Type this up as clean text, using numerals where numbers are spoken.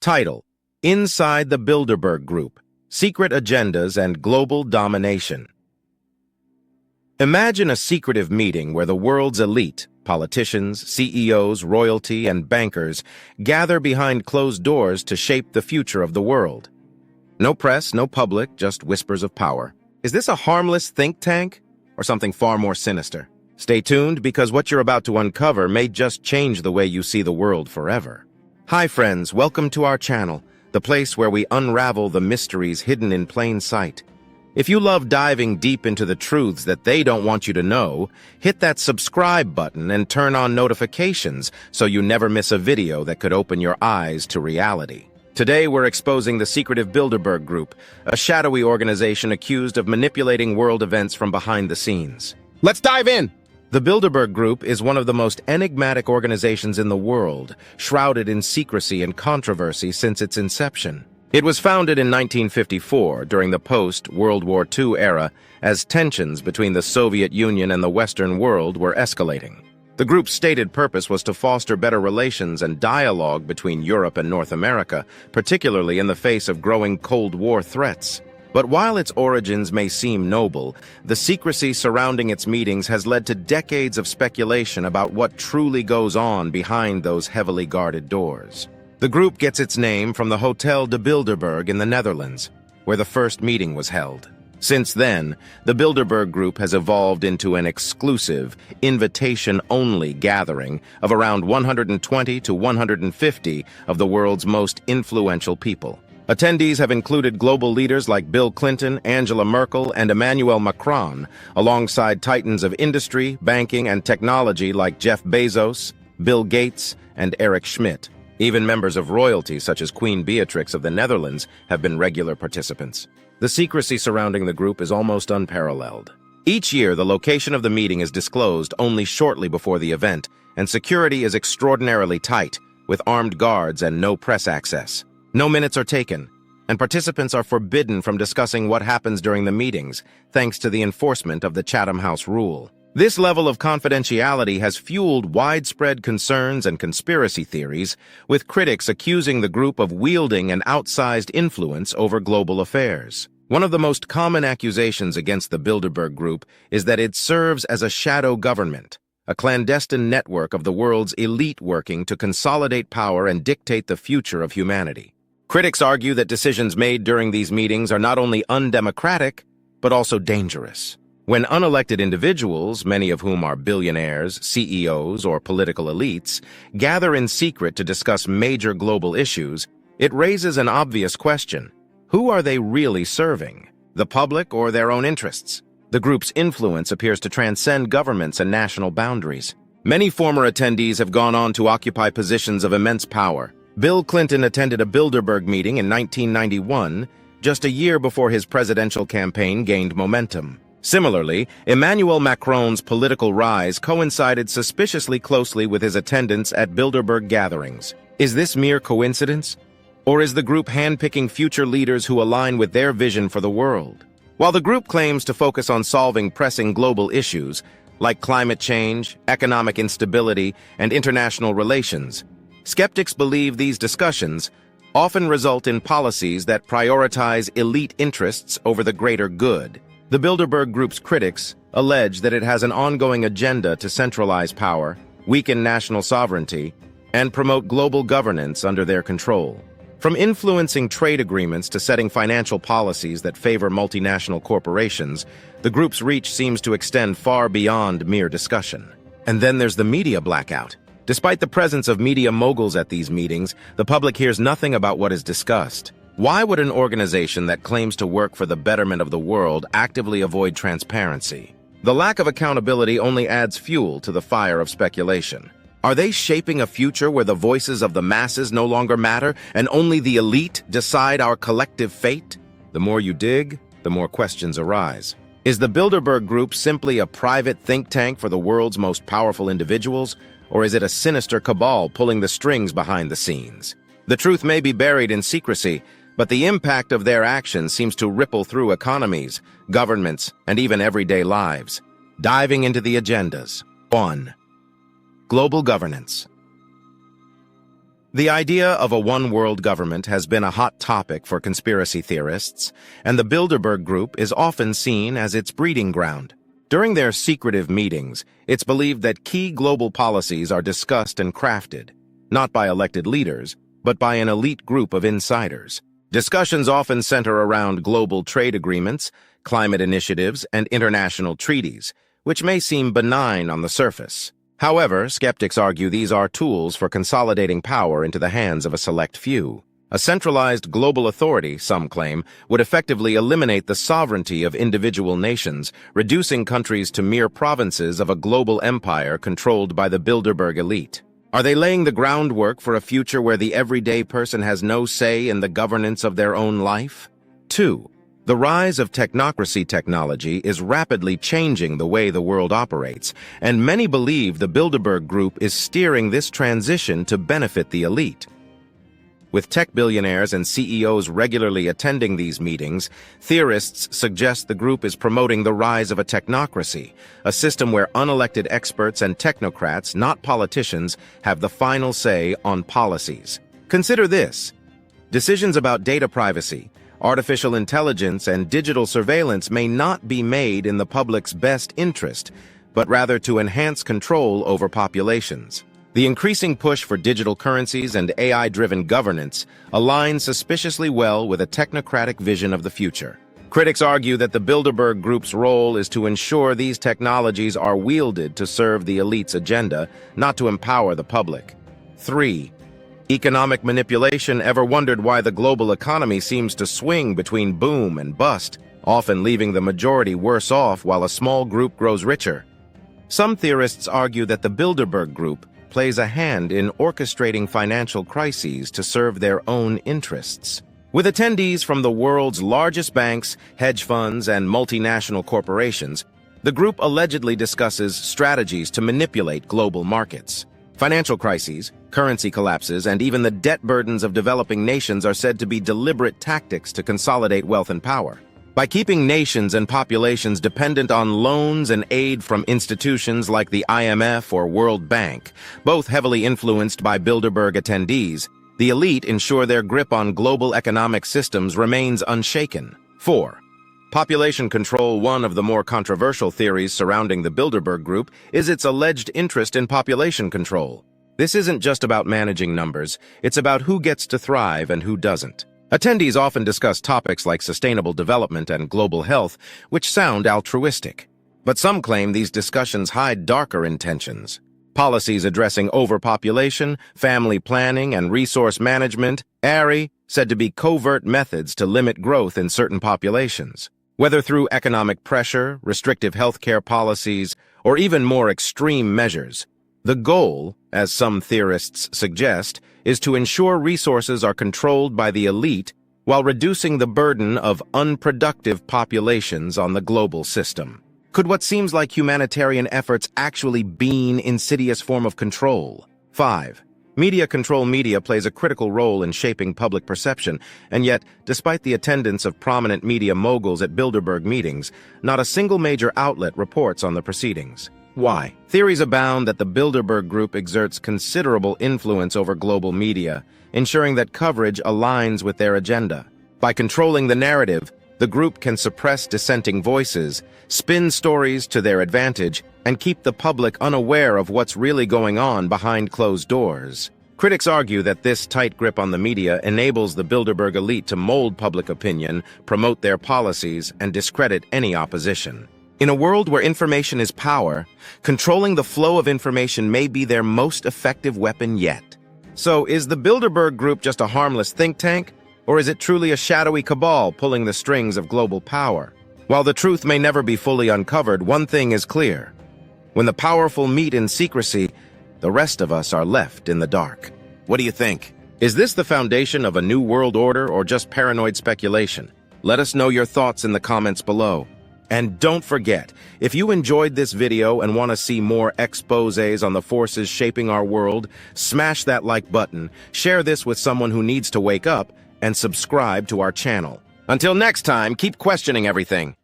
Title: Inside the Bilderberg Group: Secret Agendas and Global Domination. Imagine a secretive meeting where the world's elite, politicians, CEOs, royalty, and bankers gather behind closed doors to shape the future of the world. No press, no public, just whispers of power. Is this a harmless think tank or something far more sinister? Stay tuned, because what you're about to uncover may just change the way you see the world forever. Hi friends, welcome to our channel, the place where we unravel the mysteries hidden in plain sight. If you love diving deep into the truths that they don't want you to know, hit that subscribe button and turn on notifications so you never miss a video that could open your eyes to reality. Today we're exposing the secretive Bilderberg Group, a shadowy organization accused of manipulating world events from behind the scenes. Let's dive in! The Bilderberg Group is one of the most enigmatic organizations in the world, shrouded in secrecy and controversy since its inception. It was founded in 1954 during the post-World War II era as tensions between the Soviet Union and the Western world were escalating. The group's stated purpose was to foster better relations and dialogue between Europe and North America, particularly in the face of growing Cold War threats. But while its origins may seem noble, the secrecy surrounding its meetings has led to decades of speculation about what truly goes on behind those heavily guarded doors. The group gets its name from the Hotel de Bilderberg in the Netherlands, where the first meeting was held. Since then, the Bilderberg Group has evolved into an exclusive, invitation-only gathering of around 120 to 150 of the world's most influential people. Attendees have included global leaders like Bill Clinton, Angela Merkel, and Emmanuel Macron, alongside titans of industry, banking, and technology like Jeff Bezos, Bill Gates, and Eric Schmidt. Even members of royalty such as Queen Beatrix of the Netherlands have been regular participants. The secrecy surrounding the group is almost unparalleled. Each year, the location of the meeting is disclosed only shortly before the event, and security is extraordinarily tight, with armed guards and no press access. No minutes are taken, and participants are forbidden from discussing what happens during the meetings, thanks to the enforcement of the Chatham House rule. This level of confidentiality has fueled widespread concerns and conspiracy theories, with critics accusing the group of wielding an outsized influence over global affairs. One of the most common accusations against the Bilderberg Group is that it serves as a shadow government, a clandestine network of the world's elite working to consolidate power and dictate the future of humanity. Critics argue that decisions made during these meetings are not only undemocratic, but also dangerous. When unelected individuals, many of whom are billionaires, CEOs, or political elites, gather in secret to discuss major global issues, it raises an obvious question. Who are they really serving? The public or their own interests? The group's influence appears to transcend governments and national boundaries. Many former attendees have gone on to occupy positions of immense power. Bill Clinton attended a Bilderberg meeting in 1991, just a year before his presidential campaign gained momentum. Similarly, Emmanuel Macron's political rise coincided suspiciously closely with his attendance at Bilderberg gatherings. Is this mere coincidence? Or is the group handpicking future leaders who align with their vision for the world? While the group claims to focus on solving pressing global issues, like climate change, economic instability, and international relations, skeptics believe these discussions often result in policies that prioritize elite interests over the greater good. The Bilderberg Group's critics allege that it has an ongoing agenda to centralize power, weaken national sovereignty, and promote global governance under their control. From influencing trade agreements to setting financial policies that favor multinational corporations, the group's reach seems to extend far beyond mere discussion. And then there's the media blackout. Despite the presence of media moguls at these meetings, the public hears nothing about what is discussed. Why would an organization that claims to work for the betterment of the world actively avoid transparency? The lack of accountability only adds fuel to the fire of speculation. Are they shaping a future where the voices of the masses no longer matter and only the elite decide our collective fate? The more you dig, the more questions arise. Is the Bilderberg Group simply a private think tank for the world's most powerful individuals? Or is it a sinister cabal pulling the strings behind the scenes? The truth may be buried in secrecy, but the impact of their actions seems to ripple through economies, governments, and even everyday lives. Diving into the agendas. 1. Global governance. The idea of a one-world government has been a hot topic for conspiracy theorists, and the Bilderberg Group is often seen as its breeding ground. During their secretive meetings, it's believed that key global policies are discussed and crafted, not by elected leaders, but by an elite group of insiders. Discussions often center around global trade agreements, climate initiatives, and international treaties, which may seem benign on the surface. However, skeptics argue these are tools for consolidating power into the hands of a select few. A centralized global authority, some claim, would effectively eliminate the sovereignty of individual nations, reducing countries to mere provinces of a global empire controlled by the Bilderberg elite. Are they laying the groundwork for a future where the everyday person has no say in the governance of their own life? 2. The rise of technocracy technology is rapidly changing the way the world operates, and many believe the Bilderberg Group is steering this transition to benefit the elite. With tech billionaires and CEOs regularly attending these meetings, theorists suggest the group is promoting the rise of a technocracy, a system where unelected experts and technocrats, not politicians, have the final say on policies. Consider this. Decisions about data privacy, artificial intelligence, and digital surveillance may not be made in the public's best interest, but rather to enhance control over populations. The increasing push for digital currencies and AI-driven governance aligns suspiciously well with a technocratic vision of the future. Critics argue that the Bilderberg Group's role is to ensure these technologies are wielded to serve the elite's agenda, not to empower the public. 3. Economic manipulation. Ever wondered why the global economy seems to swing between boom and bust, often leaving the majority worse off while a small group grows richer? Some theorists argue that the Bilderberg Group plays a hand in orchestrating financial crises to serve their own interests. With attendees from the world's largest banks, hedge funds, and multinational corporations, the group allegedly discusses strategies to manipulate global markets. Financial crises, currency collapses, and even the debt burdens of developing nations are said to be deliberate tactics to consolidate wealth and power. By keeping nations and populations dependent on loans and aid from institutions like the IMF or World Bank, both heavily influenced by Bilderberg attendees, the elite ensure their grip on global economic systems remains unshaken. 4. Population control. One of the more controversial theories surrounding the Bilderberg Group is its alleged interest in population control. This isn't just about managing numbers, it's about who gets to thrive and who doesn't. Attendees often discuss topics like sustainable development and global health, which sound altruistic. But some claim these discussions hide darker intentions. Policies addressing overpopulation, family planning, and resource management are said to be covert methods to limit growth in certain populations. Whether through economic pressure, restrictive healthcare policies, or even more extreme measures, the goal, as some theorists suggest, is to ensure resources are controlled by the elite while reducing the burden of unproductive populations on the global system. Could what seems like humanitarian efforts actually be an insidious form of control? 5. Media control. Media plays a critical role in shaping public perception, and yet, despite the attendance of prominent media moguls at Bilderberg meetings, not a single major outlet reports on the proceedings. Why? Theories abound that the Bilderberg Group exerts considerable influence over global media, ensuring that coverage aligns with their agenda. By controlling the narrative, the group can suppress dissenting voices, spin stories to their advantage, and keep the public unaware of what's really going on behind closed doors. Critics argue that this tight grip on the media enables the Bilderberg elite to mold public opinion, promote their policies, and discredit any opposition. In a world where information is power, controlling the flow of information may be their most effective weapon yet. So, is the Bilderberg Group just a harmless think tank, or is it truly a shadowy cabal pulling the strings of global power? While the truth may never be fully uncovered, one thing is clear. When the powerful meet in secrecy, the rest of us are left in the dark. What do you think? Is this the foundation of a new world order or just paranoid speculation? Let us know your thoughts in the comments below. And don't forget, if you enjoyed this video and want to see more exposés on the forces shaping our world, smash that like button, share this with someone who needs to wake up, and subscribe to our channel. Until next time, keep questioning everything.